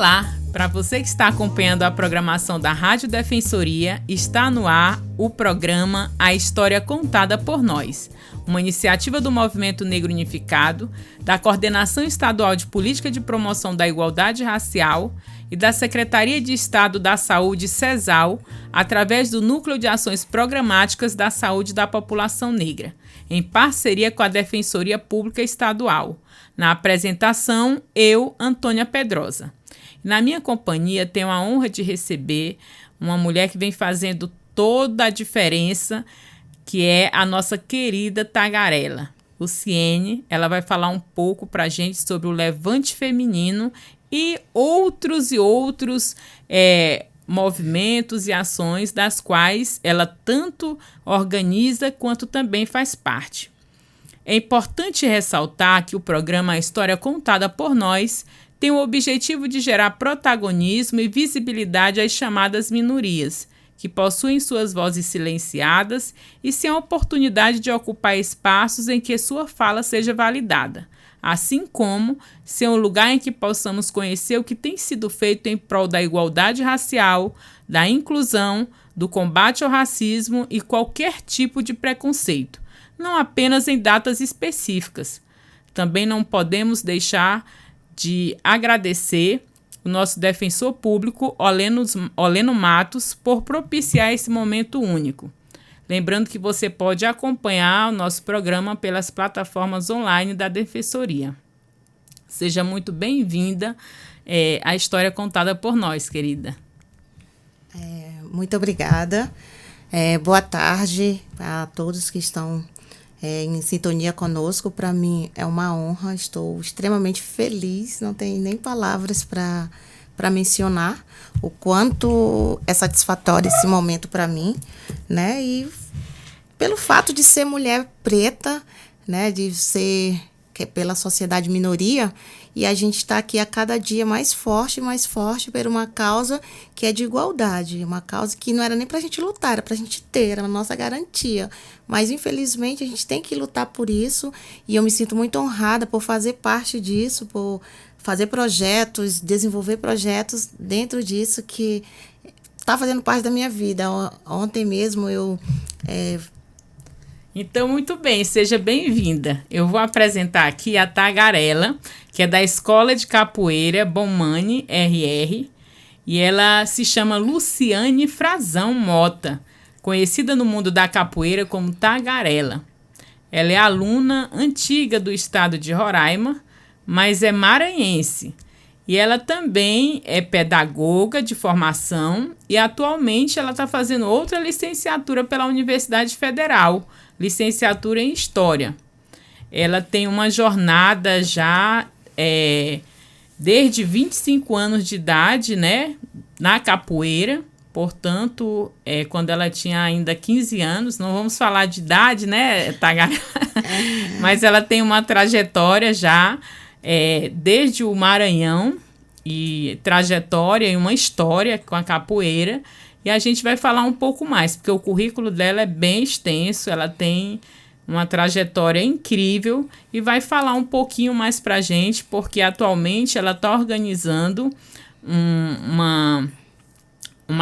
Olá! Para você que está acompanhando a programação da Rádio Defensoria, está no ar o programa A História Contada por Nós, uma iniciativa do Movimento Negro Unificado, da Coordenação Estadual de Política de Promoção da Igualdade Racial e da Secretaria de Estado da Saúde, SESAL, através do Núcleo de Ações Programáticas da Saúde da População Negra, em parceria com a Defensoria Pública Estadual. Na apresentação, eu, Antônia Pedrosa. Na minha companhia, tenho a honra de receber uma mulher que vem fazendo toda a diferença, que é a nossa querida tagarela, Luciene. Ela vai falar um pouco para a gente sobre o levante feminino e outros movimentos e ações das quais ela tanto organiza quanto também faz parte. É importante ressaltar que o programa A História Contada por Nós tem o objetivo de gerar protagonismo e visibilidade às chamadas minorias, que possuem suas vozes silenciadas e sem a oportunidade de ocupar espaços em que sua fala seja validada, assim como ser um lugar em que possamos conhecer o que tem sido feito em prol da igualdade racial, da inclusão, do combate ao racismo e qualquer tipo de preconceito, não apenas em datas específicas. Também não podemos deixar de agradecer o nosso defensor público, Oleno Matos, por propiciar esse momento único. Lembrando que você pode acompanhar o nosso programa pelas plataformas online da Defensoria. Seja muito bem-vinda à História Contada por Nós, querida. Muito obrigada. Boa tarde a todos que estão em sintonia conosco. Para mim é uma honra, estou extremamente feliz, não tenho nem palavras para mencionar o quanto é satisfatório esse momento para mim, né? E pelo fato de ser mulher preta, né? De ser pela sociedade minoria, e a gente está aqui a cada dia mais forte por uma causa que é de igualdade, uma causa que não era nem para a gente lutar, era para a gente ter, era a nossa garantia. Mas, infelizmente, a gente tem que lutar por isso, e eu me sinto muito honrada por fazer parte disso, por fazer projetos, desenvolver projetos dentro disso que está fazendo parte da minha vida. Ontem mesmo eu... Então, muito bem, seja bem-vinda. Eu vou apresentar aqui a tagarela, que é da Escola de Capoeira Bomani RR, e ela se chama Luciane Frazão Mota, conhecida no mundo da capoeira como tagarela. Ela é aluna antiga do estado de Roraima, mas é maranhense. E ela também é pedagoga de formação e atualmente ela está fazendo outra licenciatura pela Universidade Federal, licenciatura em História. Ela tem uma jornada já desde 25 anos de idade, né, na capoeira. Portanto, quando ela tinha ainda 15 anos, não vamos falar de idade, né, Tagara? Mas ela tem uma trajetória já desde o Maranhão, e trajetória e uma história com a capoeira. E a gente vai falar um pouco mais, porque o currículo dela é bem extenso, ela tem uma trajetória incrível e vai falar um pouquinho mais para a gente, porque atualmente ela está organizando uma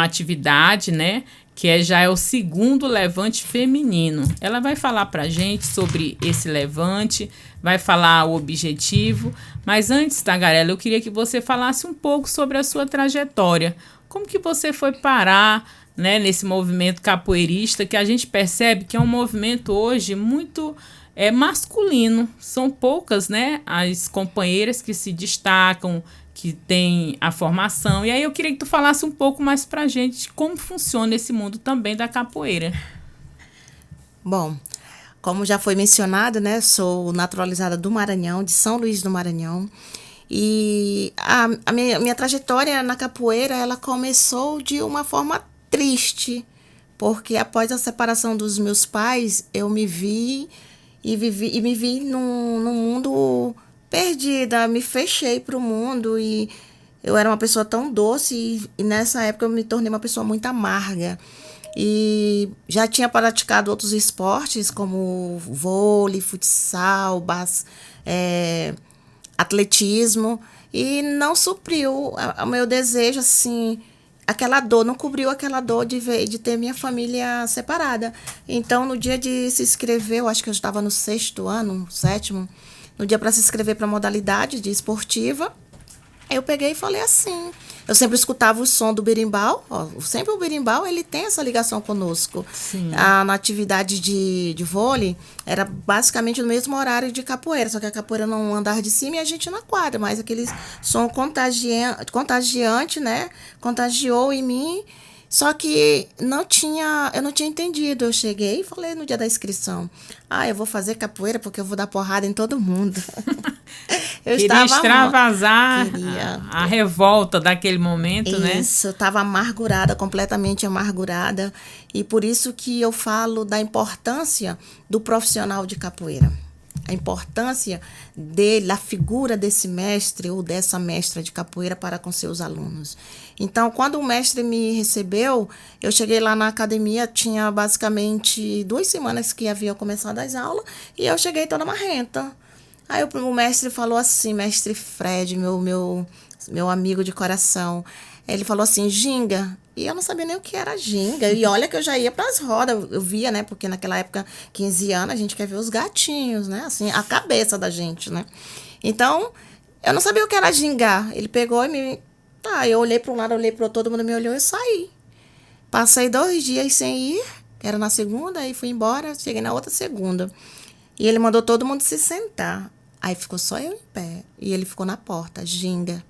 atividade, né, que já é o segundo levante feminino. Ela vai falar para a gente sobre esse levante, vai falar o objetivo, mas antes, tagarela, eu queria que você falasse um pouco sobre a sua trajetória. Como que você foi parar, né, nesse movimento capoeirista, que a gente percebe que é um movimento hoje muito masculino. São poucas, né, as companheiras que se destacam, que têm a formação. E aí eu queria que tu falasse um pouco mais pra gente como funciona esse mundo também da capoeira. Bom, como já foi mencionado, né, sou naturalizada do Maranhão, de São Luís do Maranhão. E a minha trajetória na capoeira, ela começou de uma forma triste, porque após a separação dos meus pais, eu me vi num mundo perdida, me fechei para o mundo, e eu era uma pessoa tão doce, e nessa época eu me tornei uma pessoa muito amarga. E já tinha praticado outros esportes, como vôlei, futsal, atletismo, e não supriu o meu desejo, assim, aquela dor, não cobriu aquela dor de ter minha família separada. Então, no dia de se inscrever, eu acho que eu estava no 6º ano, 7º, no dia para se inscrever para a modalidade de esportiva, eu peguei e falei assim. Eu sempre escutava o som do berimbau. Ó, sempre o berimbau, ele tem essa ligação conosco. Sim. Na atividade de vôlei, era basicamente no mesmo horário de capoeira. Só que a capoeira não andava de cima e a gente na quadra. Mas aquele som contagiante, né? Contagiou em mim. Só que eu não tinha entendido. Eu cheguei e falei no dia da inscrição. Eu vou fazer capoeira porque eu vou dar porrada em todo mundo. Eu queria extravasar queria. A revolta daquele momento, né? Isso, eu estava amargurada, completamente amargurada. E por isso que eu falo da importância do profissional de capoeira. A importância dele, da figura desse mestre ou dessa mestra de capoeira para com seus alunos. Então, quando o mestre me recebeu, eu cheguei lá na academia, tinha basicamente 2 semanas que havia começado as aulas, e eu cheguei toda marrenta. Aí o mestre falou assim, mestre Fred, meu amigo de coração, ele falou assim, ginga. E eu não sabia nem o que era ginga. E olha que eu já ia para as rodas, eu via, né? Porque naquela época, 15 anos, a gente quer ver os gatinhos, né? Assim, a cabeça da gente, né? Então, eu não sabia o que era gingar. Ele pegou e me... eu olhei para um lado, olhei para o outro, todo mundo me olhou e saí. Passei 2 dias sem ir, era na segunda, aí fui embora, cheguei na outra segunda. E ele mandou todo mundo se sentar. Aí ficou só eu em pé. E ele ficou na porta, ginga.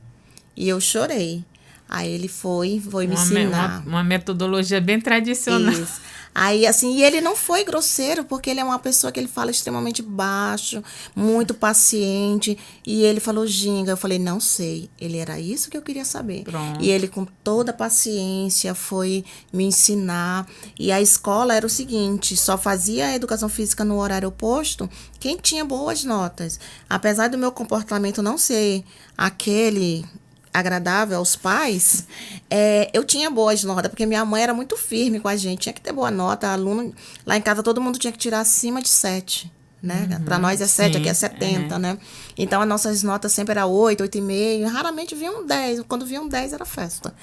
E eu chorei. Aí ele foi me ensinar. Uma metodologia bem tradicional. Isso. Aí, assim, e ele não foi grosseiro, porque ele é uma pessoa que ele fala extremamente baixo, muito paciente. E ele falou, ginga. Eu falei, não sei. Ele era isso que eu queria saber. Pronto. E ele, com toda paciência, foi me ensinar. E a escola era o seguinte, só fazia a educação física no horário oposto quem tinha boas notas. Apesar do meu comportamento não ser aquele agradável aos pais, eu tinha boas notas, porque minha mãe era muito firme com a gente, tinha que ter boa nota, aluno, lá em casa todo mundo tinha que tirar acima de 7, né? Para nós é 7, aqui é 70, né? Então, as nossas notas sempre eram 8, 8,5, raramente vinham 10, quando vinham 10 era festa.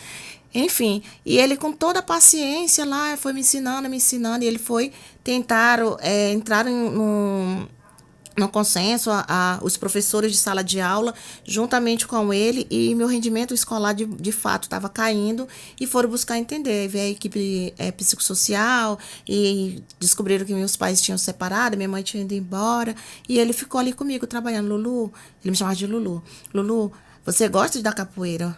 Enfim, e ele com toda a paciência lá, foi me ensinando, e ele foi tentar entrar no consenso, os professores de sala de aula, juntamente com ele, e meu rendimento escolar de fato estava caindo, e foram buscar entender. Veio a equipe psicossocial, e descobriram que meus pais tinham separado, minha mãe tinha ido embora, e ele ficou ali comigo trabalhando. Lulu, ele me chamava de Lulu. Lulu, você gosta de dar capoeira?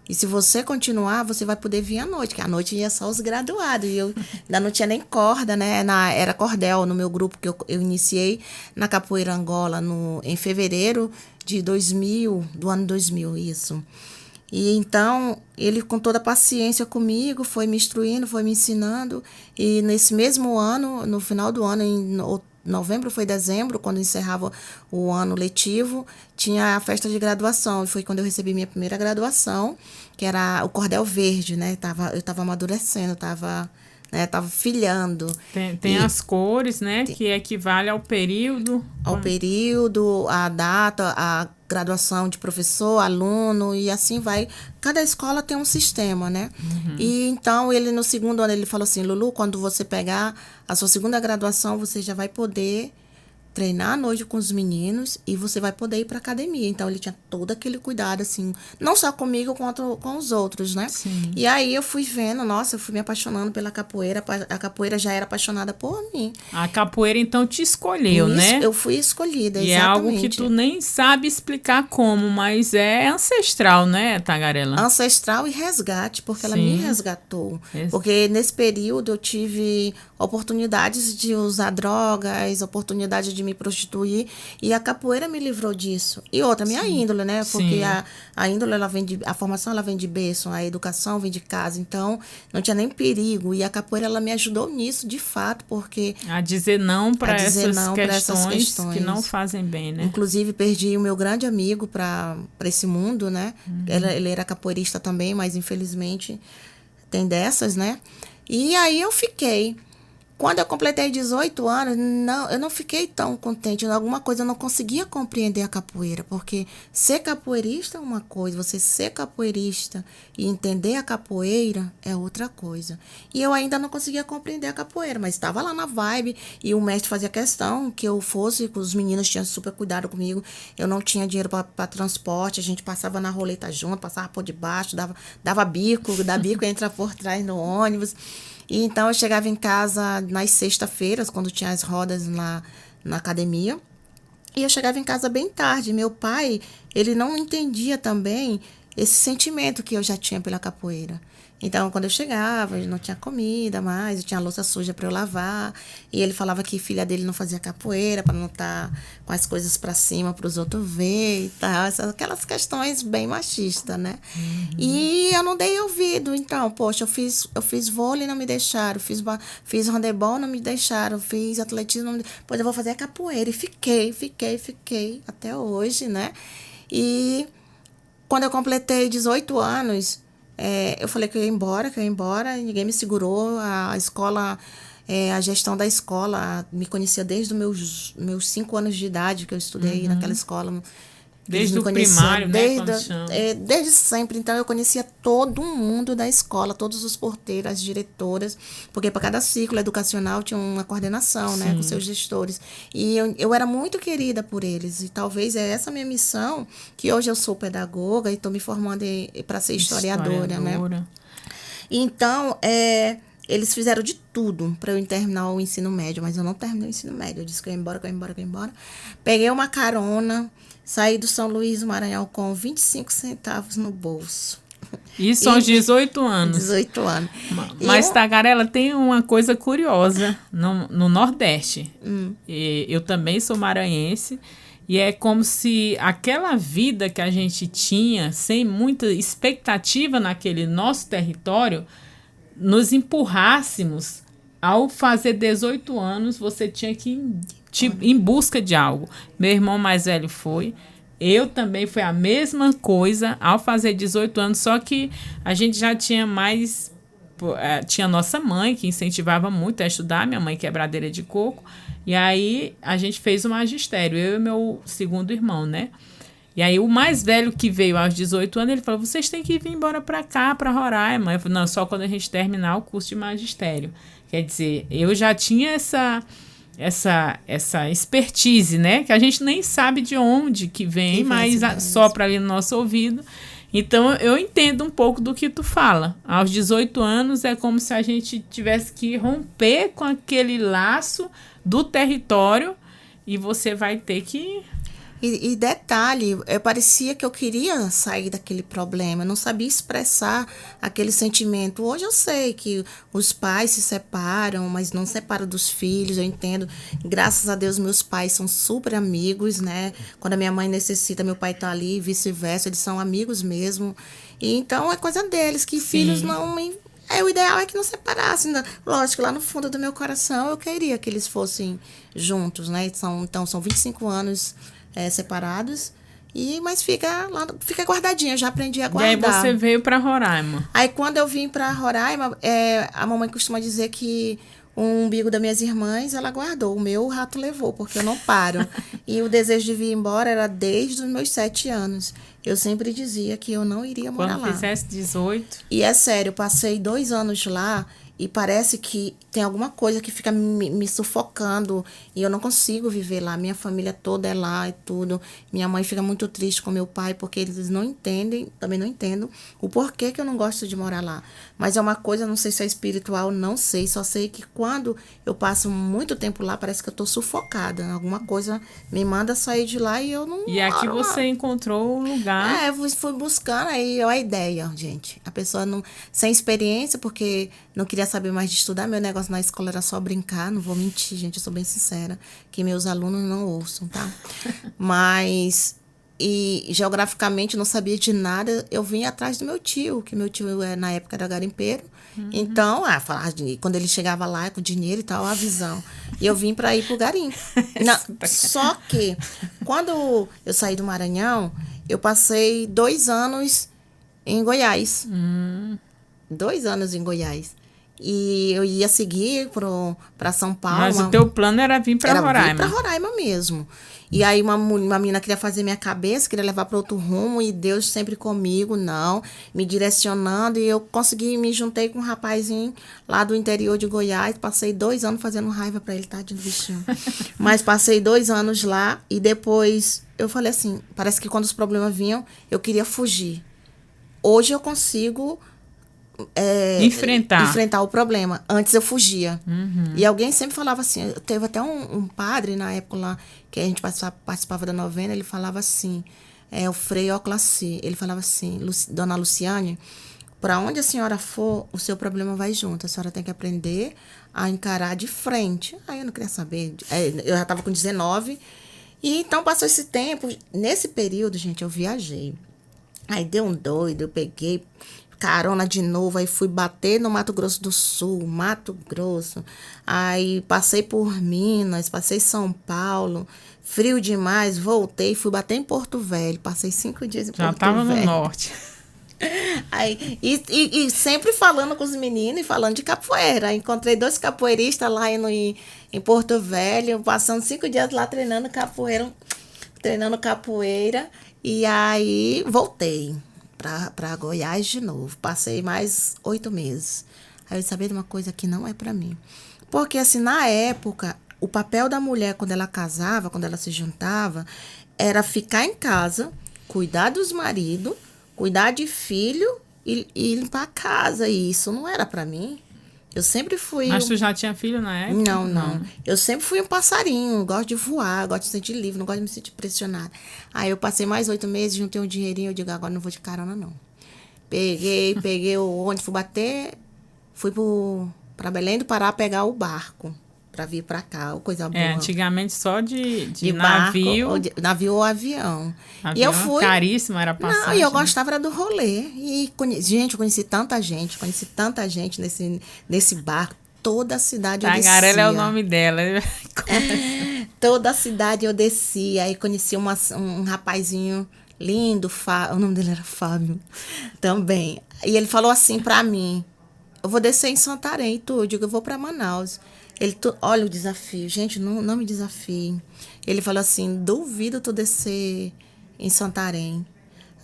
E se você continuar, você vai poder vir à noite, que à noite ia só os graduados. E eu ainda não tinha nem corda, né? Era cordel no meu grupo, que eu iniciei na Capoeira Angola em fevereiro do ano 2000, isso. E então, ele com toda a paciência comigo, foi me instruindo, foi me ensinando. E nesse mesmo ano, no final do ano, em novembro, foi dezembro, quando encerrava o ano letivo, tinha a festa de graduação. E foi quando eu recebi minha primeira graduação, que era o cordel verde, né? Eu estava amadurecendo, estava filhando. Tem as cores, né? Que equivale ao período. Ao período, a data, a graduação de professor, aluno, e assim vai. Cada escola tem um sistema, né? E então, ele no segundo ano, ele falou assim, Lulu, quando você pegar a sua segunda graduação, você já vai poder treinar à noite com os meninos e você vai poder ir para academia. Então, ele tinha todo aquele cuidado, assim, não só comigo, quanto com os outros, né? Sim. E aí, eu fui vendo, nossa, eu fui me apaixonando pela capoeira, a capoeira já era apaixonada por mim. A capoeira, então, te escolheu, Isso, né? Eu fui escolhida, e exatamente. E é algo que tu nem sabe explicar como, mas é ancestral, né, Tagarela? Ancestral e resgate, porque ela me resgatou. Porque nesse período eu tive oportunidades de usar drogas, oportunidade de me prostituir, e a capoeira me livrou disso. E outra, minha índole, né? Porque a índole, a formação, ela vem de berço, a educação vem de casa, então não tinha nem perigo. E a capoeira, ela me ajudou nisso, de fato, porque... A dizer não para essas questões que não fazem bem, né? Inclusive, perdi o meu grande amigo para esse mundo, né? Ele era capoeirista também, mas infelizmente tem dessas, né? E aí eu fiquei. quando eu completei 18 anos, eu não fiquei tão contente. Alguma coisa eu não conseguia compreender a capoeira, porque ser capoeirista é uma coisa, você ser capoeirista e entender a capoeira é outra coisa. E eu ainda não conseguia compreender a capoeira, mas estava lá na vibe e o mestre fazia questão que eu fosse, que os meninos tinham super cuidado comigo. Eu não tinha dinheiro para transporte, a gente passava na roleta junto, passava por debaixo, dava bico, da bico entra por trás no ônibus. E então eu chegava em casa nas sextas-feiras, quando tinha as rodas na academia, e eu chegava em casa bem tarde. Meu pai, ele não entendia também esse sentimento que eu já tinha pela capoeira. Então, quando eu chegava, eu não tinha comida mais, eu tinha louça suja para eu lavar. E ele falava que filha dele não fazia capoeira para não estar com as coisas para cima para os outros ver e tal. Aquelas questões bem machistas, né? Uhum. E eu não dei ouvido. Então, poxa, eu fiz vôlei, não me deixaram. Fiz handebol, não me deixaram. Fiz atletismo, não me... Pois eu vou fazer capoeira. E fiquei até hoje, né? E quando eu completei 18 anos... eu falei que eu ia embora, ninguém me segurou, a escola, a gestão da escola me conhecia desde os meus 5 anos de idade, que eu estudei naquela escola. Desde o primário, desde sempre. Então, eu conhecia todo mundo da escola, todos os porteiros, as diretoras, porque para cada ciclo educacional tinha uma coordenação, né, com seus gestores. E eu era muito querida por eles. E talvez é essa minha missão, que hoje eu sou pedagoga e estou me formando para ser historiadora, né? Então, eles fizeram de tudo para eu terminar o ensino médio, mas eu não terminei o ensino médio. Eu disse que eu ia embora. Peguei uma carona, saí do São Luís do Maranhão com 25 centavos no bolso. Isso aos 18 anos. 18 anos. Mas, Tagarela, tem uma coisa curiosa no Nordeste. Eu também sou maranhense. E é como se aquela vida que a gente tinha, sem muita expectativa naquele nosso território, nos empurrássemos. Ao fazer 18 anos, você tinha que ir em busca de algo. Meu irmão mais velho foi. Eu também foi a mesma coisa ao fazer 18 anos, só que a gente já tinha mais... Tinha nossa mãe, que incentivava muito a estudar, minha mãe quebradeira de coco. E aí, a gente fez o magistério, eu e meu segundo irmão, né? E aí, o mais velho que veio aos 18 anos, ele falou, vocês têm que vir embora para cá, para Roraima. Eu falei, não, só quando a gente terminar o curso de magistério. Quer dizer, eu já tinha essa expertise, né? Que a gente nem sabe de onde que vem, mas sopra ali no nosso ouvido. Então, eu entendo um pouco do que tu fala. Aos 18 anos, é como se a gente tivesse que romper com aquele laço do território e você vai ter que... E detalhe, parecia que eu queria sair daquele problema, eu não sabia expressar aquele sentimento. Hoje eu sei que os pais se separam, mas não separam dos filhos, eu entendo. Graças a Deus, meus pais são super amigos, né? Quando a minha mãe necessita, meu pai tá ali, vice-versa, eles são amigos mesmo. E então, é coisa deles, que filhos não me... o ideal é que não separassem. Lógico, lá no fundo do meu coração, eu queria que eles fossem juntos, né? Então, são 25 anos... separados, mas fica guardadinho, eu já aprendi a guardar. E aí você veio para Roraima. Aí quando eu vim para Roraima, a mamãe costuma dizer que o umbigo das minhas irmãs, ela guardou, o meu o rato levou, porque eu não paro. E o desejo de vir embora era desde os meus 7 anos. Eu sempre dizia que eu não iria morar lá. Quando fizesse 18? E é sério, eu passei 2 anos lá, e parece que tem alguma coisa que fica me sufocando e eu não consigo viver lá. Minha família toda é lá e tudo. Minha mãe fica muito triste com meu pai porque eles não entendem, também não entendo o porquê que eu não gosto de morar lá. Mas é uma coisa, não sei se é espiritual, não sei. Só sei que quando eu passo muito tempo lá, parece que eu tô sufocada. Alguma coisa me manda sair de lá e eu não... E aqui você encontrou um lugar... eu fui buscando, aí a ideia, gente. A pessoa não... Sem experiência, porque não queria saber mais de estudar. Meu negócio na escola era só brincar, não vou mentir, gente, eu sou bem sincera, que meus alunos não ouçam, tá? Mas, e geograficamente não sabia de nada, eu vim atrás do meu tio, que meu tio na época era garimpeiro. Então, quando ele chegava lá com dinheiro e tal, a visão. E eu vim para ir pro garimpo. Só que, quando eu saí do Maranhão, eu passei 2 anos em Goiás. 2 anos em Goiás. E eu ia seguir para São Paulo. Mas o teu plano era vir para Roraima. Era vir para Roraima mesmo. E aí uma menina queria fazer minha cabeça, queria levar para outro rumo, e Deus sempre comigo, não, me direcionando, e eu consegui, me juntei com um rapazinho lá do interior de Goiás, passei 2 anos fazendo raiva para ele, tadinho do bichinho. Mas passei 2 anos lá, e depois eu falei assim, parece que quando os problemas vinham, eu queria fugir. Hoje eu consigo enfrentar o problema. Antes eu fugia. E alguém sempre falava assim, teve até um padre na época lá, que a gente participava da novena, ele falava assim, o Frei Oclaci, ele falava assim, Dona Luciane, para onde a senhora for, o seu problema vai junto, a senhora tem que aprender a encarar de frente. Aí eu não queria saber, eu já estava com 19, e então passou esse tempo, nesse período, gente, eu viajei. Aí deu um doido, eu peguei carona de novo, aí fui bater no Mato Grosso do Sul, Mato Grosso, aí passei por Minas, passei São Paulo, frio demais, voltei, fui bater em Porto Velho, passei 5 dias em Porto Velho. Já tava no norte. Aí, e sempre falando com os meninos e falando de capoeira. Aí encontrei 2 capoeiristas lá em Porto Velho, passando 5 dias lá treinando capoeira, e aí voltei para Goiás de novo. Passei mais 8 meses. Aí eu sabia de uma coisa que não é para mim. Porque, assim, na época, o papel da mulher, quando ela casava, quando ela se juntava, era ficar em casa, cuidar dos maridos, cuidar de filho e limpar a casa. E isso não era para mim. Eu sempre fui... Mas tu já tinha filho na época? Não. Eu sempre fui um passarinho, gosto de voar, gosto de sentir livre, não gosto de me sentir pressionada. Aí eu passei mais 8 meses, juntei um dinheirinho, eu digo, agora não vou de carona, não. Peguei o ônibus, fui bater, fui pra Belém do Pará pegar o barco pra vir pra cá, coisa boa. Antigamente só de navio. barco, Navio ou avião. Avião E eu fui... caríssimo, era passagem. Não, e eu gostava era do rolê. E, gente, eu conheci tanta gente nesse barco. Toda a cidade eu descia. Tagarela é o nome dela. Toda a cidade eu descia. Aí conheci um rapazinho lindo, o nome dele era Fábio também. E ele falou assim pra mim, eu vou descer em Santarém, eu digo, eu vou pra Manaus. Olha o desafio, gente, não me desafie. Ele falou assim, duvido tu descer em Santarém.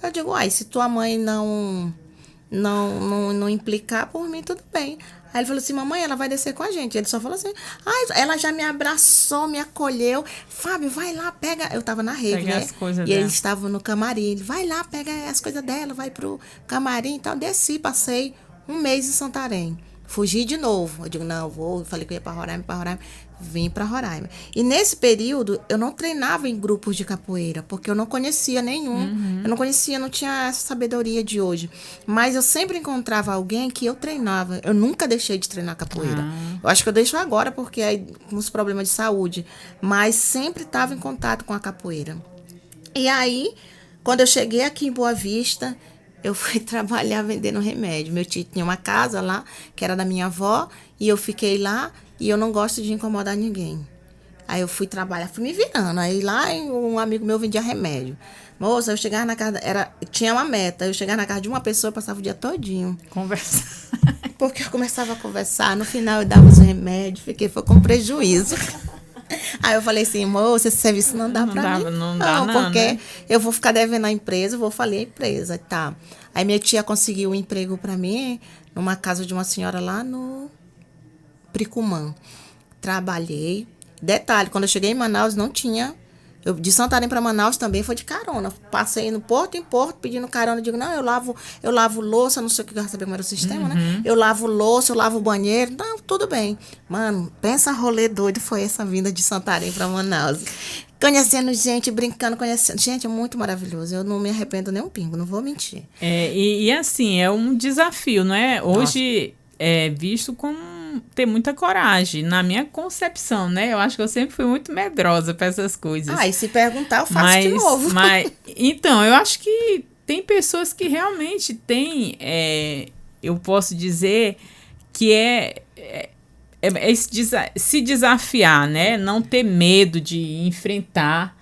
Eu digo, se tua mãe não implicar, por mim tudo bem. Aí ele falou assim, mamãe, ela vai descer com a gente. Ele só falou assim, ela já me abraçou, me acolheu. Fábio, vai lá, pega. Eu tava na rede, pega né? As coisas e dela. eles estavam no camarim. Ele, vai lá, pega as coisas dela, vai pro camarim e tal. Desci, passei 1 mês em Santarém. Fugi de novo. Eu digo, não, eu vou. Falei que eu ia para Roraima. Vim para Roraima. E nesse período, eu não treinava em grupos de capoeira, porque eu não conhecia nenhum. Eu não tinha essa sabedoria de hoje. Mas eu sempre encontrava alguém que eu treinava. Eu nunca deixei de treinar capoeira. Eu acho que eu deixo agora, porque aí, com os problemas de saúde. Mas sempre estava em contato com a capoeira. E aí, quando eu cheguei aqui em Boa Vista, eu fui trabalhar vendendo remédio. Meu tio tinha uma casa lá, que era da minha avó, e eu fiquei lá, e eu não gosto de incomodar ninguém. Aí eu fui trabalhar, fui me virando. Aí lá um amigo meu vendia remédio. Moça, eu chegava na casa, tinha uma meta, eu chegava na casa de uma pessoa, eu passava o dia todinho. Conversar. Porque eu começava a conversar, no final eu dava os remédios, foi com prejuízo. Aí eu falei assim, moça, esse serviço não dá pra mim. Não, porque né? Eu vou ficar devendo a empresa, eu vou falir a empresa, tá. Aí minha tia conseguiu um emprego pra mim, numa casa de uma senhora lá no Pricumã. Trabalhei. Detalhe, quando eu cheguei em Manaus, não tinha... de Santarém para Manaus também foi de carona. Passei no porto em porto, pedindo carona. Digo, não, eu lavo louça, não sei o que eu sabia como era o sistema, né? Eu lavo louça, eu lavo o banheiro. Não, tudo bem. Mano, pensa rolê doido foi essa vinda de Santarém para Manaus. Conhecendo gente, brincando, conhecendo. Gente, é muito maravilhoso. Eu não me arrependo nem um pingo, não vou mentir. E assim, é um desafio, não é? Hoje é visto como ter muita coragem, na minha concepção, né? Eu acho que eu sempre fui muito medrosa para essas coisas. E se perguntar, eu faço de novo. Então, eu acho que tem pessoas que realmente têm, eu posso dizer que se desafiar, né? Não ter medo de enfrentar.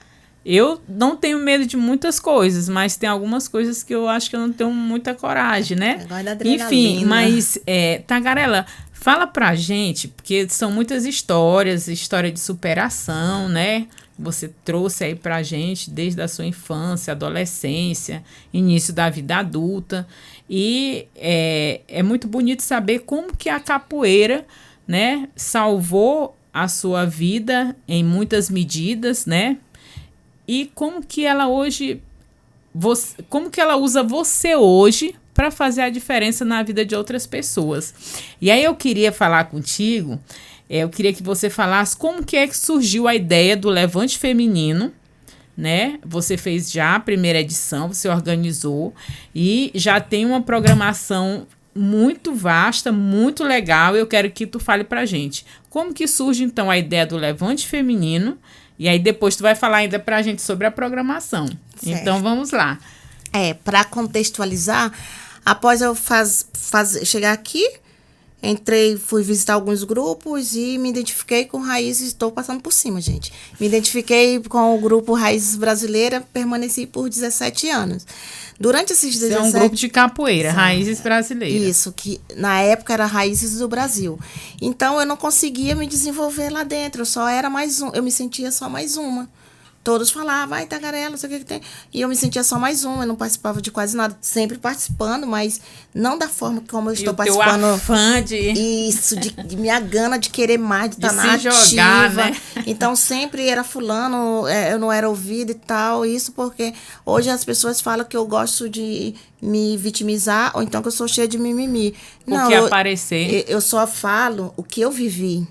Eu não tenho medo de muitas coisas, mas tem algumas coisas que eu acho que eu não tenho muita coragem, né? Agora da adrenalina. Enfim, mas, Tagarela, Fala pra gente, porque são muitas histórias, história de superação, né? Você trouxe aí pra gente desde a sua infância, adolescência, início da vida adulta. E é muito bonito saber como que a capoeira, né, salvou a sua vida em muitas medidas, né? E como que ela hoje, como que ela usa você hoje para fazer a diferença na vida de outras pessoas. E aí eu queria falar contigo, eu queria que você falasse como que é que surgiu a ideia do Levante Feminino, né? Você fez já a primeira edição, você organizou e já tem uma programação muito vasta, muito legal. Eu quero que tu fale pra gente. Como que surge, então, a ideia do Levante Feminino? E aí depois tu vai falar ainda pra gente sobre a programação. Certo. Então, vamos lá. Para contextualizar, após eu chegar aqui, fui visitar alguns grupos e me identifiquei com Raízes, estou passando por cima, gente. Me identifiquei com o grupo Raízes Brasileira, permaneci por 17 anos. Durante esses 17... É um grupo de capoeira, Raízes Brasileiras. Isso, que na época era Raízes do Brasil. Então, eu não conseguia me desenvolver lá dentro, eu me sentia só mais uma. Todos falavam, vai, Tagarela, não sei o que tem. E eu me sentia só mais uma, eu não participava de quase nada. Sempre participando, mas não da forma como eu estou participando. Teu afã de... Isso, de minha gana de querer mais, de estar na ativa. Jogar, né? Então, sempre era fulano, eu não era ouvida e tal. Isso porque hoje as pessoas falam que eu gosto de me vitimizar, ou então que eu sou cheia de mimimi. Não, aparecer. Eu só falo o que eu vivi.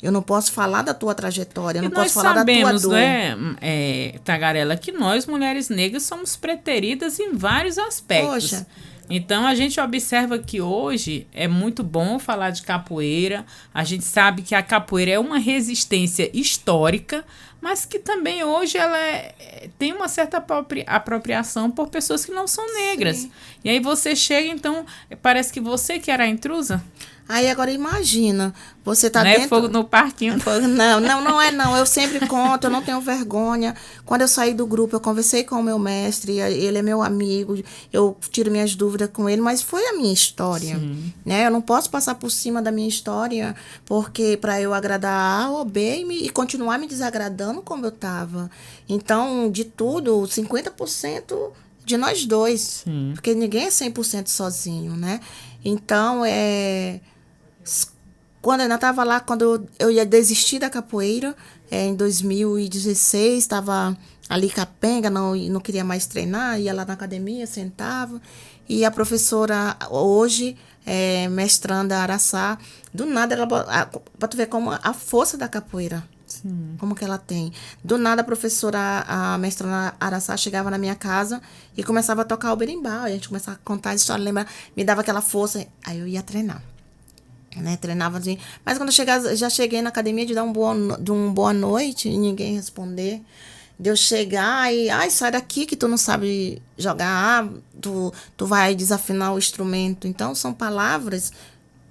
Eu não posso falar da tua trajetória, eu não posso falar da tua dor. Nós sabemos, né, Tagarela, que nós, mulheres negras, somos preteridas em vários aspectos. Poxa. Então, a gente observa que hoje é muito bom falar de capoeira. A gente sabe que a capoeira é uma resistência histórica, mas que também hoje ela tem uma certa apropriação por pessoas que não são negras. Sim. E aí você chega, então, parece que você que era a intrusa. Aí agora imagina, você tá não dentro... é fogo no parquinho. Não é não, eu sempre conto, eu não tenho vergonha. Quando eu saí do grupo, eu conversei com o meu mestre, ele é meu amigo, eu tiro minhas dúvidas com ele, mas foi a minha história, né? Eu não posso passar por cima da minha história, porque para eu agradar A ou B e continuar me desagradando como eu tava. Então, de tudo, 50% de nós dois, porque ninguém é 100% sozinho, né? Então, quando eu ainda estava lá, quando eu ia desistir da capoeira, em 2016, estava ali capenga, não queria mais treinar, ia lá na academia, sentava, e a professora, hoje, mestranda Araçá, do nada, para tu ver como a força da capoeira, como que ela tem. Do nada, a professora, a mestranda Araçá, chegava na minha casa e começava a tocar o berimbau, a gente começava a contar a história, lembra, me dava aquela força, aí eu ia treinar. Né, treinava assim. Mas quando eu já cheguei na academia de dar um boa noite e ninguém responder, de eu chegar e sai daqui que tu não sabe jogar, tu vai desafinar o instrumento. Então são palavras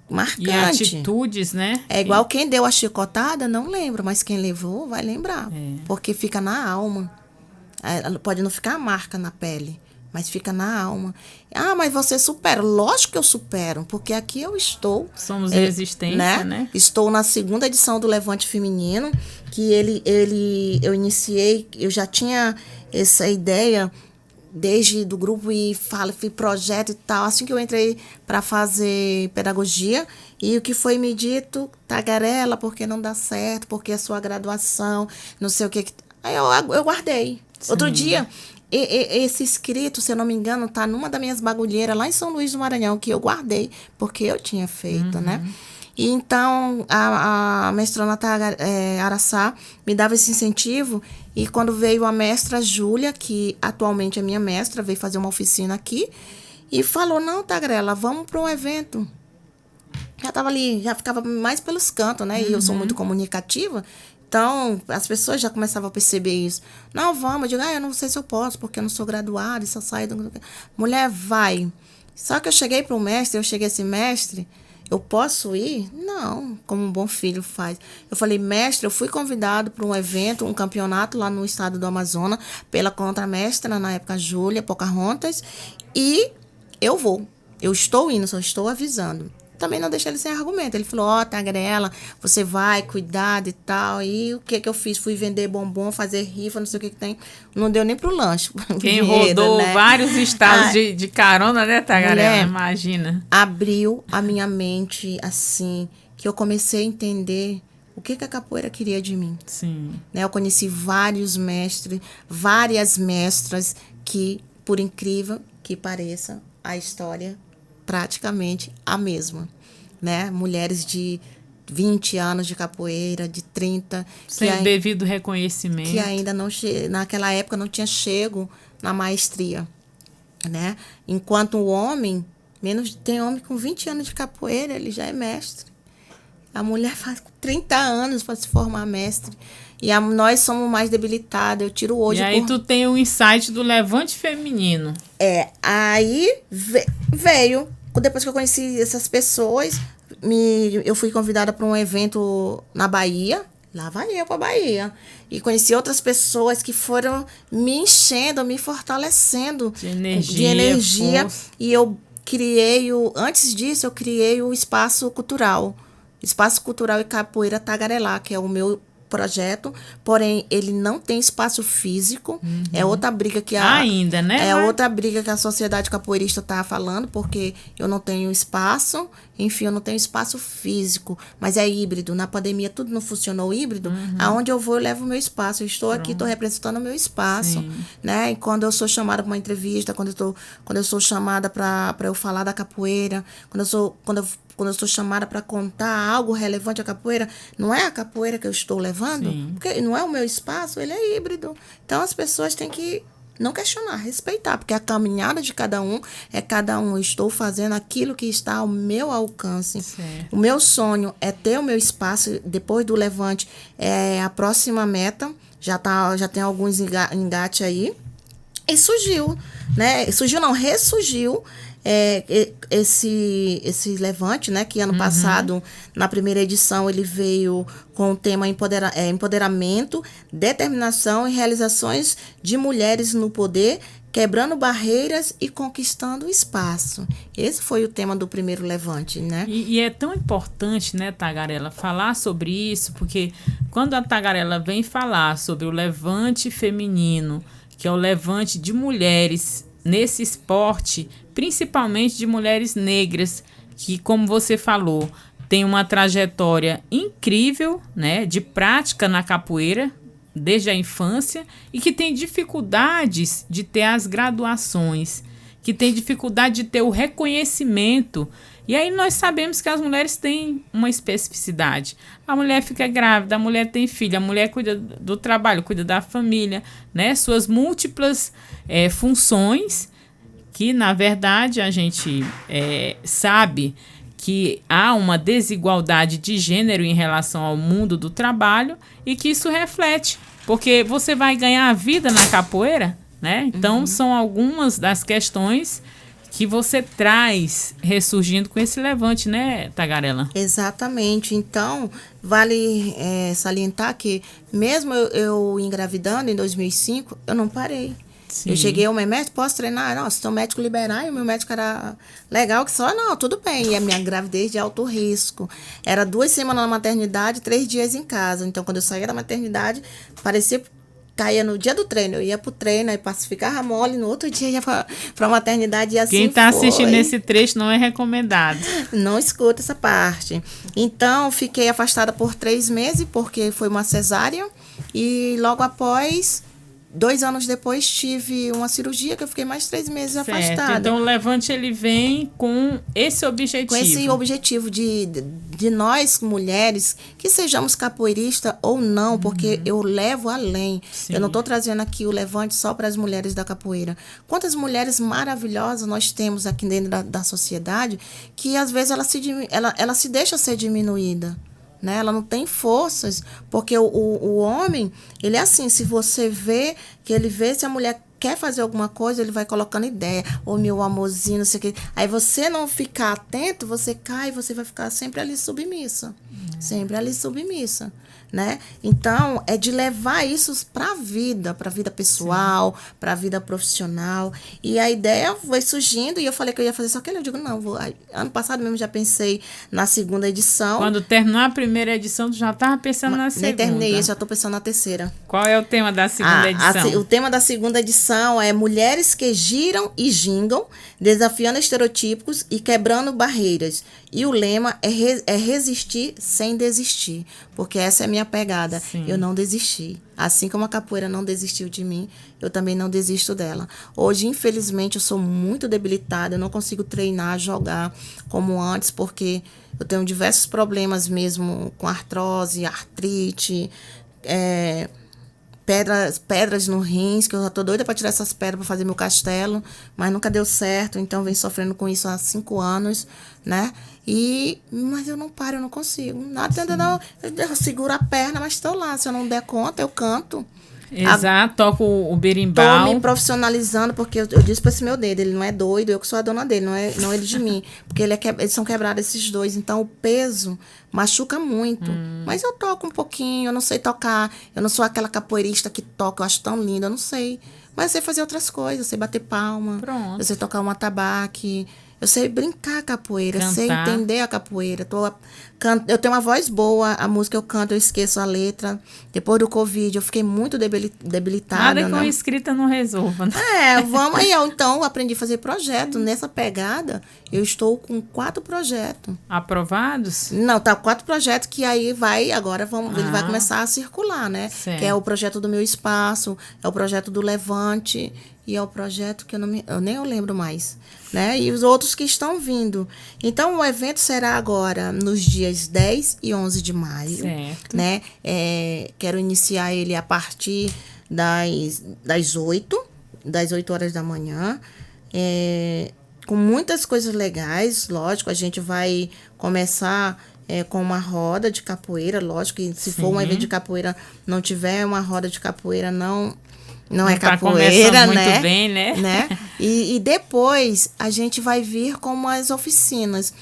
marcantes. E atitudes, né? É igual quem deu a chicotada, não lembra, mas quem levou vai lembrar, porque fica na alma. Pode não ficar a marca na pele, mas fica na alma. Mas você supera. Lógico que eu supero, porque aqui eu estou. Somos resistência, né? Estou na 2ª edição do Levante Feminino, que eu iniciei, eu já tinha essa ideia desde do grupo e fiz projeto e tal, assim que eu entrei para fazer pedagogia, e o que foi me dito, Tagarela, porque não dá certo, porque a sua graduação, não sei o que. Aí eu guardei. Sim. Outro dia... esse escrito, se eu não me engano, tá numa das minhas bagulheiras lá em São Luís do Maranhão, que eu guardei, porque eu tinha feito, né? E então, a mestrona Araçá me dava esse incentivo, e quando veio a mestra Júlia, que atualmente é minha mestra, veio fazer uma oficina aqui, e falou, não, Tagarela, vamos para um evento. Já tava ali, já ficava mais pelos cantos, né? E eu sou muito comunicativa, então, as pessoas já começavam a perceber isso. Não, vamos. Eu digo, eu não sei se eu posso, porque eu não sou graduada e só saio do... Mulher, vai. Só que eu cheguei assim, mestre, eu posso ir? Não, como um bom filho faz. Eu falei, mestre, eu fui convidado para um evento, um campeonato lá no estado do Amazonas, pela contramestra, na época, Júlia Pocahontas, e eu vou. Eu estou indo, só estou avisando. também não deixei ele sem argumento. Ele falou, Tagarela, você vai, cuidado e tal. E o que eu fiz? Fui vender bombom, fazer rifa, não sei o que tem. Não deu nem pro lanche. Quem dinheiro, rodou, né? vários estados de carona, né, Tagarela? Imagina. Abriu a minha mente, assim, que eu comecei a entender o que a capoeira queria de mim. Sim. Né? Eu conheci vários mestres, várias mestras que, por incrível que pareça, a história praticamente a mesma, né? Mulheres de 20 anos de capoeira, de 30. Sem devido reconhecimento. Que ainda não naquela época não tinha chego na maestria, né? Enquanto o homem, tem homem com 20 anos de capoeira, ele já é mestre. A mulher faz 30 anos para se formar mestre. E nós somos mais debilitados. Eu tiro hoje. E aí tu tem o insight do levante feminino. Aí veio. Depois que eu conheci essas pessoas, eu fui convidada para um evento na Bahia. Lá vai eu para Bahia. E conheci outras pessoas que foram me enchendo, me fortalecendo. De energia. E eu antes disso, eu criei o Espaço Cultural. Espaço Cultural e Capoeira Tagarelá, que é o meu projeto, porém ele não tem espaço físico. É outra briga que ainda, né? Outra briga que a sociedade capoeirista está falando, porque eu não tenho espaço, enfim, eu não tenho espaço físico, mas é híbrido. Na pandemia tudo não funcionou híbrido. Aonde eu vou, eu levo o meu espaço. Eu estou aqui, estou representando o meu espaço. Sim. Né? E quando eu sou chamada para uma entrevista, quando eu sou chamada para eu falar da capoeira, quando eu sou chamada para contar algo relevante à capoeira, não é a capoeira que eu estou levando, Sim. Porque não é o meu espaço, ele é híbrido. Então as pessoas têm que não questionar, respeitar, porque a caminhada de cada um é cada um. Eu estou fazendo aquilo que está ao meu alcance. Certo. O meu sonho é ter o meu espaço. Depois do levante, é a próxima meta. Já tem alguns engates aí. E surgiu, né? Surgiu não, ressurgiu esse levante, né? Que ano passado, na primeira edição, ele veio com o tema empoderamento, determinação e realizações de mulheres no poder, quebrando barreiras e conquistando espaço. Esse foi o tema do primeiro levante, né? E é tão importante, né, Tagarela, falar sobre isso, porque quando a Tagarela vem falar sobre o levante feminino, que é o levante de mulheres nesse esporte, principalmente de mulheres negras, que, como você falou, tem uma trajetória incrível, né, de prática na capoeira desde a infância e que tem dificuldades de ter as graduações, que tem dificuldade de ter o reconhecimento. E aí nós sabemos que as mulheres têm uma especificidade. A mulher fica grávida, a mulher tem filho, a mulher cuida do trabalho, cuida da família, né? Suas múltiplas funções, que na verdade a gente sabe que há uma desigualdade de gênero em relação ao mundo do trabalho e que isso reflete, porque você vai ganhar a vida na capoeira, né? Então são algumas das questões que você traz ressurgindo com esse levante, né, Tagarela? Exatamente. Então, vale salientar que mesmo eu engravidando em 2005, eu não parei. Sim. Eu cheguei ao meu médico, posso treinar? Não, se teu médico liberar, e o meu médico era legal, que só, não, tudo bem. E a minha gravidez de alto risco. Era 2 semanas na maternidade, 3 dias em casa. Então, quando eu saía da maternidade, parecia... caía no dia do treino, eu ia pro treino, aí pacificava mole, no outro dia ia pra maternidade e assim Quem tá assistindo esse trecho não é recomendado. Não escuta essa parte. Então, fiquei afastada por 3 meses, porque foi uma cesárea, e logo após, 2 anos depois, tive uma cirurgia que eu fiquei mais 3 meses afastada. Então, o levante, ele vem com esse objetivo. Com esse objetivo de nós, mulheres, que sejamos capoeiristas ou não, porque eu levo além. Sim. Eu não estou trazendo aqui o levante só para as mulheres da capoeira. Quantas mulheres maravilhosas nós temos aqui dentro da sociedade que, às vezes, ela se deixa ser diminuída. Né? Ela não tem forças, porque o homem, ele é assim, se você vê, que ele vê se a mulher quer fazer alguma coisa, ele vai colocando ideia, ou meu amorzinho, não sei o que. Aí você não ficar atento, você cai, você vai ficar sempre ali submissa. Sempre ali submissa. né? Então, é de levar isso para a vida pessoal, para a vida profissional. E a ideia foi surgindo e eu falei que eu ia fazer só aquele. Eu digo, não, ano passado mesmo já pensei na segunda edição. Quando terminar a primeira edição, tu já estava pensando na segunda. Nem terminei, já estou pensando na terceira. Qual é o tema da segunda edição? O tema da segunda edição é Mulheres que giram e gingam, desafiando estereotipos e quebrando barreiras. E o lema é resistir sem desistir, porque essa é a minha pegada. Sim. Eu não desisti. Assim como a capoeira não desistiu de mim, eu também não desisto dela. Hoje, infelizmente, eu sou muito debilitada, eu não consigo treinar, jogar como antes, porque eu tenho diversos problemas mesmo com artrose, artrite, pedras no rins, que eu já tô doida para tirar essas pedras para fazer meu castelo, mas nunca deu certo, então venho sofrendo com isso há 5 anos, né? Mas eu não paro, eu não consigo. Eu seguro a perna, mas estou lá. Se eu não der conta, eu canto. Exato, toco o berimbau. Tô me profissionalizando, porque eu disse para esse meu dedo, ele não é doido, eu que sou a dona dele, não ele de mim. Porque eles são quebrados esses dois, então o peso machuca muito. Mas eu toco um pouquinho, eu não sei tocar, eu não sou aquela capoeirista que toca, eu acho tão linda, eu não sei. Mas eu sei fazer outras coisas, eu sei bater palma, Pronto. Eu sei tocar um atabaque, eu sei brincar a capoeira, eu sei entender a capoeira. Eu tenho uma voz boa, a música eu canto, eu esqueço a letra. Depois do Covid, eu fiquei muito debilitada. Nada que uma escrita não resolva, né? Vamos aí. Então, eu aprendi a fazer projeto. Nessa pegada, eu estou com 4 projetos. Aprovados? Não, tá 4 projetos que aí ele vai começar a circular, né? Certo. Que é o projeto do meu espaço, é o projeto do Levante, e é o projeto que eu nem lembro mais, né? E os outros que estão vindo. Então, o evento será agora nos dias 10 e 11 de maio, certo. né? Quero iniciar ele a partir das 8 horas da manhã, com muitas coisas legais, lógico, a gente vai começar com uma roda de capoeira, lógico que se for um evento de capoeira, não tiver uma roda de capoeira, não é capoeira, muito né? Bem, né? E depois a gente vai vir com as oficinas.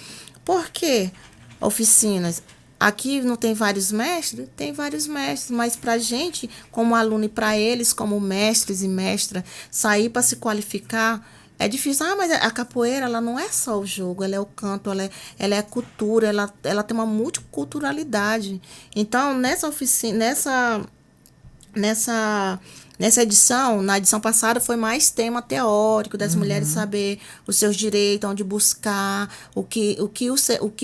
Por quê? Oficinas. Aqui não tem vários mestres? Tem vários mestres, mas pra gente, como aluno, e pra eles, como mestres e mestras, sair para se qualificar é difícil. Mas a capoeira, ela não é só o jogo, ela é o canto, ela é cultura, ela tem uma multiculturalidade. Então, nessa oficina, nessa edição, na edição passada, foi mais tema teórico, das mulheres saber os seus direitos, onde buscar, o que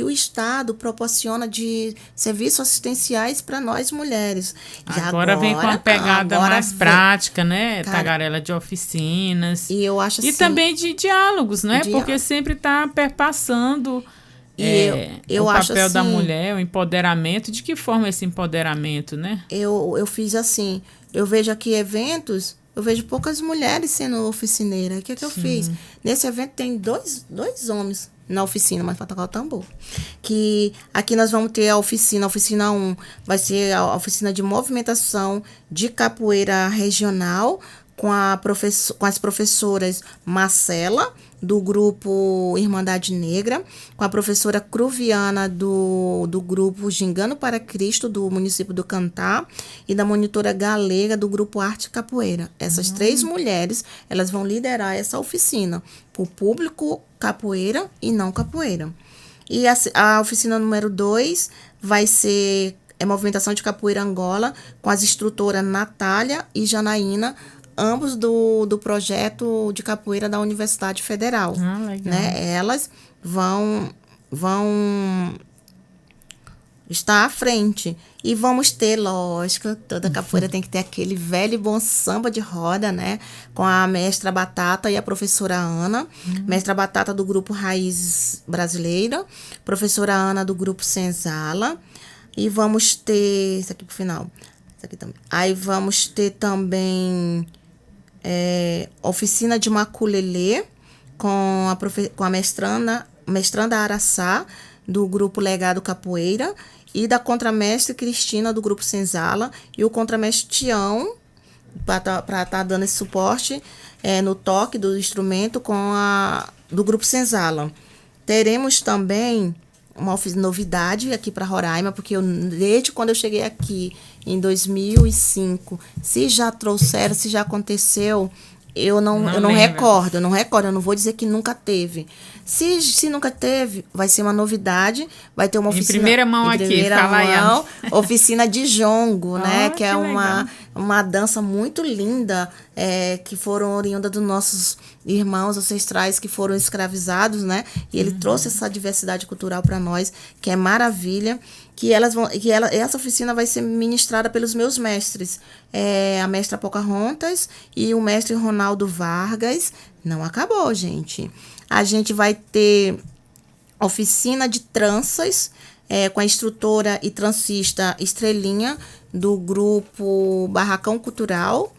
o Estado proporciona de serviços assistenciais para nós mulheres. Agora vem com uma pegada mais prática, né, Tagarela, de oficinas. E eu acho assim, e também de diálogos, né? Porque sempre está perpassando o papel da mulher, o empoderamento. De que forma esse empoderamento, né? Eu fiz assim. Eu vejo aqui eventos, eu vejo poucas mulheres sendo oficineiras. O que eu fiz? Nesse evento tem dois homens na oficina, mas para tocar o tambor. Que aqui nós vamos ter a oficina 1, vai ser a oficina de movimentação de capoeira regional, com as professoras Marcela, do grupo Irmandade Negra, com a professora Cruviana do grupo Gingando para Cristo, do município do Cantá, e da monitora Galega, do grupo Arte Capoeira. Essas 3 mulheres, elas vão liderar essa oficina para o público capoeira e não capoeira. E a oficina número 2 vai ser movimentação de capoeira Angola, com as instrutoras Natália e Janaína, ambos do projeto de capoeira da Universidade Federal. Legal. Né? Elas vão estar à frente. E vamos ter, lógico, toda capoeira tem que ter aquele velho e bom samba de roda, né? Com a mestra Batata e a professora Ana. Mestra Batata do grupo Raiz Brasileira, professora Ana do grupo Senzala. E vamos ter... Isso aqui pro final. Isso aqui também. Aí vamos ter também... oficina de maculelê com a mestranda Araçá, do grupo Legado Capoeira, e da contramestre Cristina, do grupo Senzala, e o contramestre Tião, para estar dando esse suporte no toque do instrumento do grupo Senzala. Teremos também novidade aqui para Roraima, porque desde quando eu cheguei aqui, em 2005, se já trouxeram, se já aconteceu, eu não recordo, eu não vou dizer que nunca teve. Se nunca teve, vai ser uma novidade, vai ter uma oficina... Em primeira mão aqui, fala aí. Oficina de jongo, né? Que é legal. uma dança muito linda, que foram oriunda dos nossos irmãos ancestrais que foram escravizados, né? E ele trouxe essa diversidade cultural para nós, que é maravilha. Essa oficina vai ser ministrada pelos meus mestres, a mestra Pocahontas e o mestre Ronaldo Vargas. Não acabou, gente. A gente vai ter oficina de tranças com a instrutora e transista Estrelinha, do grupo Barracão Cultural.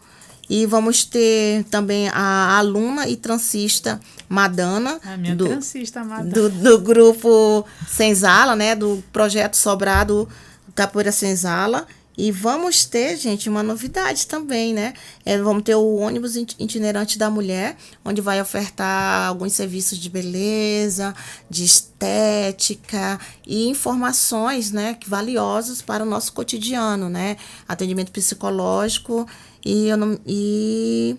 E vamos ter também a aluna e transista Madana. A minha transista Madana. Do grupo Senzala, né? Do projeto Sobrado Capoeira Senzala. E vamos ter, gente, uma novidade também, né? Vamos ter o ônibus itinerante da mulher, onde vai ofertar alguns serviços de beleza, de estética e informações, né, valiosas para o nosso cotidiano, né? Atendimento psicológico e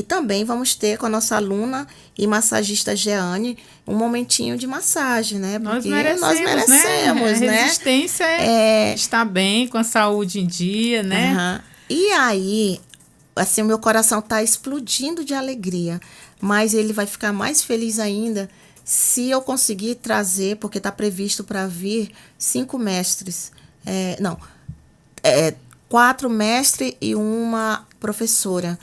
também vamos ter com a nossa aluna e massagista Jeane um momentinho de massagem, né? Porque nós merecemos, né? A resistência está bem, com a saúde em dia, né? Uhum. E aí, assim, o meu coração está explodindo de alegria, mas ele vai ficar mais feliz ainda se eu conseguir trazer, porque está previsto para vir 5 mestres. 4 mestres e uma professora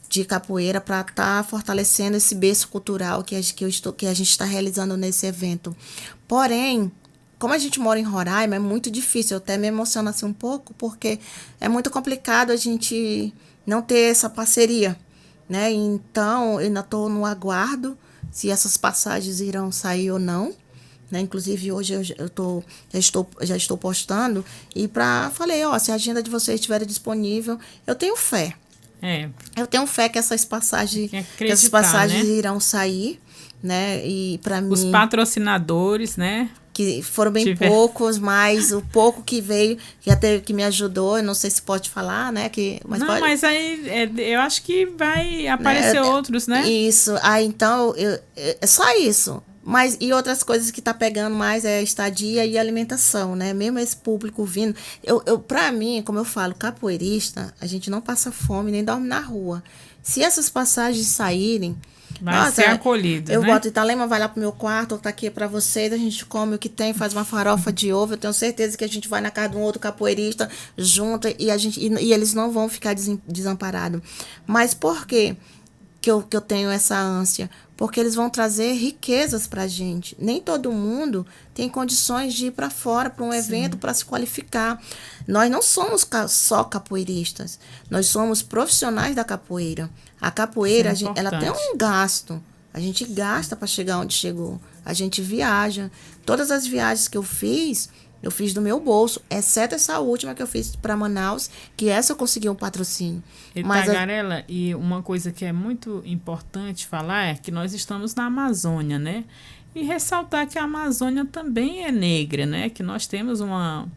de capoeira para estar fortalecendo esse berço cultural que a gente está realizando nesse evento. Porém, como a gente mora em Roraima, é muito difícil, eu até me emociono assim um pouco, porque é muito complicado a gente não ter essa parceria, né? Então, eu ainda estou no aguardo se essas passagens irão sair ou não. Né? Inclusive, hoje já estou postando e falei, se a agenda de vocês estiver disponível, eu tenho fé. Eu tenho fé que essas passagens, né? Irão sair, né? E para mim, os patrocinadores, né? Que foram bem poucos, mas o pouco que veio já teve que me ajudou. Eu não sei se pode falar, né? Mas aí eu acho que vai aparecer outros, né? Isso. Então é só isso. Mas, e outras coisas que tá pegando mais é estadia e alimentação, né? Mesmo esse público vindo. Pra mim, como eu falo, capoeirista, a gente não passa fome nem dorme na rua. Se essas passagens saírem, vai ser acolhido, eu né? boto Italema, vai lá pro meu quarto, tá aqui pra vocês, a gente come o que tem, faz uma farofa de ovo. Eu tenho certeza que a gente vai na casa de um outro capoeirista junto e eles não vão ficar desamparados. Mas por quê que eu tenho essa ânsia? Porque eles vão trazer riquezas para a gente. Nem todo mundo tem condições de ir para fora, para um evento, para se qualificar. Nós não somos só capoeiristas. Nós somos profissionais da capoeira. A capoeira, ela tem um gasto. A gente gasta para chegar onde chegou. A gente viaja. Todas as viagens que eu fiz do meu bolso, exceto essa última que eu fiz para Manaus, que essa eu consegui um patrocínio. Tagarela, e uma coisa que é muito importante falar é que nós estamos na Amazônia, né? E ressaltar que a Amazônia também é negra, né? Que nós temos uma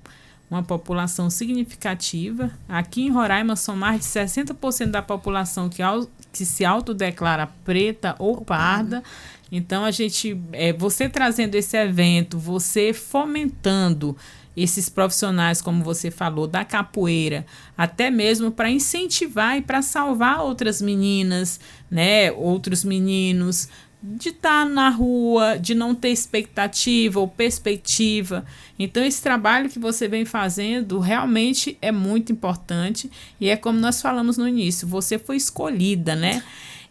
população significativa. Aqui em Roraima são mais de 60% da população que se autodeclara preta ou parda. Então, você trazendo esse evento, você fomentando esses profissionais, como você falou, da capoeira, até mesmo para incentivar e para salvar outras meninas, né, outros meninos, de estar na rua, de não ter expectativa ou perspectiva. Então, esse trabalho que você vem fazendo realmente é muito importante e é como nós falamos no início, você foi escolhida, né?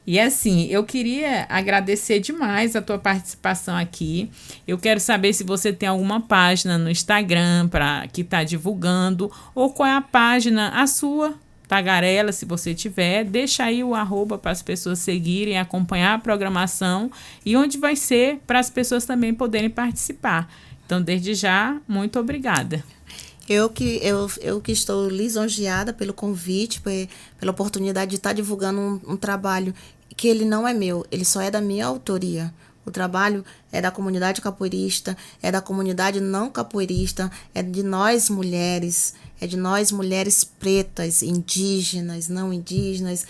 E assim, eu queria agradecer demais a tua participação aqui. Eu quero saber se você tem alguma página no Instagram que está divulgando, ou qual é a página, a sua, Tagarela, se você tiver. Deixa aí o @, para as pessoas seguirem, acompanhar a programação e onde vai ser para as pessoas também poderem participar. Então, desde já, muito obrigada. Eu que estou lisonjeada pelo convite, pela oportunidade de estar divulgando um trabalho que ele não é meu, ele só é da minha autoria. O trabalho é da comunidade capoeirista, é da comunidade não capoeirista, é de nós mulheres pretas, indígenas, não indígenas,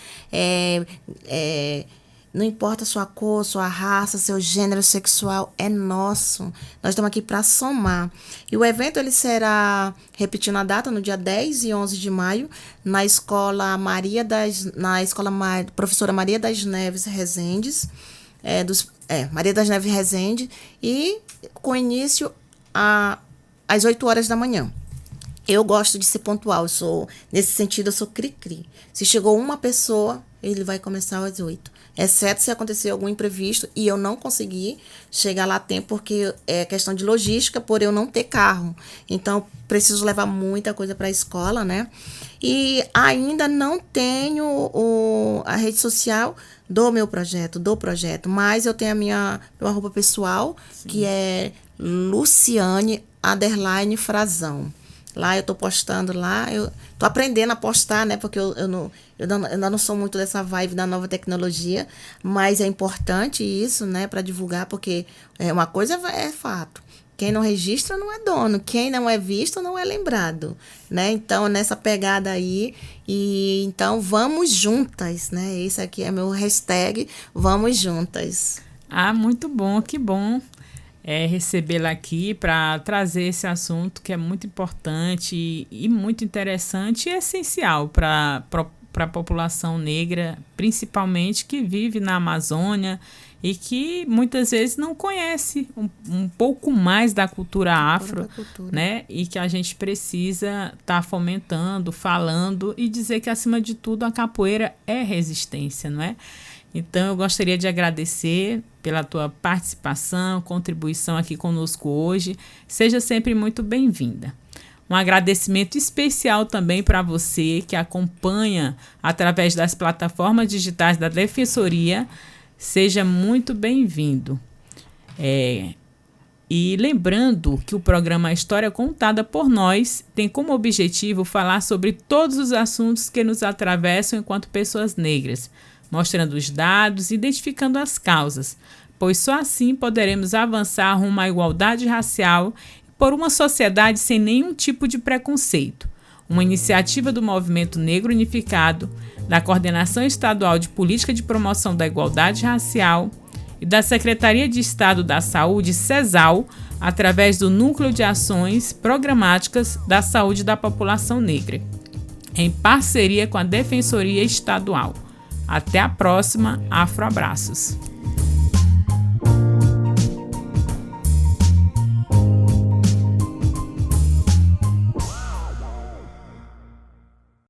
não importa sua cor, sua raça, seu gênero sexual, é nosso. Nós estamos aqui para somar. E o evento ele será, repetindo a data, no dia 10 e 11 de maio, na escola Professora Maria das Neves Rezendes, Maria das Neves Rezende, e com início às 8 horas da manhã. Eu gosto de ser pontual, nesse sentido eu sou cri-cri. Se chegou uma pessoa, ele vai começar às 8. Exceto se acontecer algum imprevisto e eu não conseguir chegar lá a tempo, porque é questão de logística, por eu não ter carro. Então, preciso levar muita coisa para a escola, né? E ainda não tenho a rede social do projeto, mas eu tenho meu arroba pessoal, sim, que é Luciane_Frazão. Lá eu tô postando lá, eu tô aprendendo a postar, né? Porque eu ainda não sou muito dessa vibe da nova tecnologia, mas é importante isso, né? Para divulgar, porque uma coisa é fato. Quem não registra não é dono, quem não é visto não é lembrado, né? Então, nessa pegada aí, e então vamos juntas, né? Esse aqui é meu hashtag, vamos juntas. Ah, muito bom, que bom. Recebê-la aqui para trazer esse assunto que é muito importante e muito interessante e essencial para a população negra, principalmente que vive na Amazônia e que muitas vezes não conhece um pouco mais da cultura afro, né? E que a gente precisa estar fomentando, falando e dizer que, acima de tudo, a capoeira é resistência, não é? Então, eu gostaria de agradecer pela tua participação, contribuição aqui conosco hoje. Seja sempre muito bem-vinda. Um agradecimento especial também para você que acompanha através das plataformas digitais da Defensoria. Seja muito bem-vindo. E lembrando que o programa História Contada por Nós tem como objetivo falar sobre todos os assuntos que nos atravessam enquanto pessoas negras, mostrando os dados e identificando as causas, pois só assim poderemos avançar rumo à igualdade racial e por uma sociedade sem nenhum tipo de preconceito. Uma iniciativa do Movimento Negro Unificado, da Coordenação Estadual de Política de Promoção da Igualdade Racial e da Secretaria de Estado da Saúde, CESAL, através do Núcleo de Ações Programáticas da Saúde da População Negra, em parceria com a Defensoria Estadual. Até a próxima, Afroabraços.